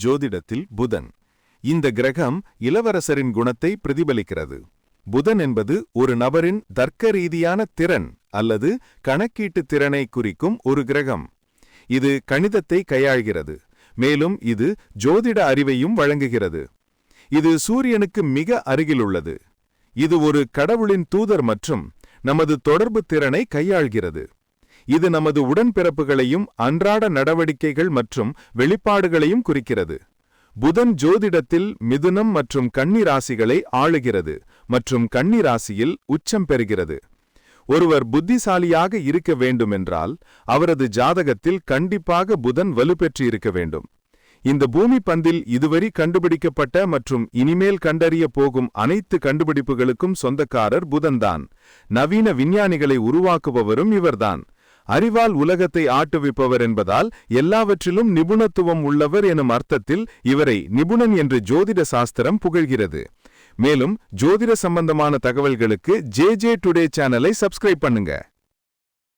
ஜோதிடத்தில் புதன். இந்த கிரகம் இளவரசரின் குணத்தை பிரதிபலிக்கிறது. புதன் என்பது ஒரு நபரின் தர்க்க ரீதியான திறன் அல்லது கணக்கீட்டு திறனை குறிக்கும் ஒரு கிரகம். இது கணிதத்தை கையாள்கிறது, மேலும் இது ஜோதிட அறிவையும் வழங்குகிறது. இது சூரியனுக்கு மிக அருகிலுள்ளது. இது ஒரு கடவுளின் தூதர் மற்றும் நமது தொடர்பு திறனை கையாள்கிறது. இது நமது உடன்பிறப்புகளையும் அன்றாட நடவடிக்கைகள் மற்றும் வெளிப்பாடுகளையும் குறிக்கிறது. புதன் ஜோதிடத்தில் மிதுனம் மற்றும் கன்னி ராசிகளை ஆளுகிறது மற்றும் கன்னி ராசியில் உச்சம் பெறுகிறது. ஒருவர் புத்திசாலியாக இருக்க வேண்டுமென்றால் அவரது ஜாதகத்தில் கண்டிப்பாக புதன் வலுப்பெற்று இருக்க வேண்டும். இந்த பூமி பந்தில் இதுவரை கண்டுபிடிக்கப்பட்ட மற்றும் இனிமேல் கண்டறிய போகும் அனைத்து கண்டுபிடிப்புகளுக்கும் சொந்தக்காரர் புதன்தான். நவீன விஞ்ஞானிகளை உருவாக்குபவரும் இவர்தான். அறிவால் உலகத்தை ஆட்டுவிப்பவர் என்பதால் எல்லாவற்றிலும் நிபுணத்துவம் உள்ளவர் எனும் அர்த்தத்தில் இவரை நிபுணன் என்று ஜோதிட சாஸ்திரம் புகழ்கிறது. மேலும் ஜோதிட சம்பந்தமான தகவல்களுக்கு JJ டுடே சேனலை சப்ஸ்கிரைப் பண்ணுங்க.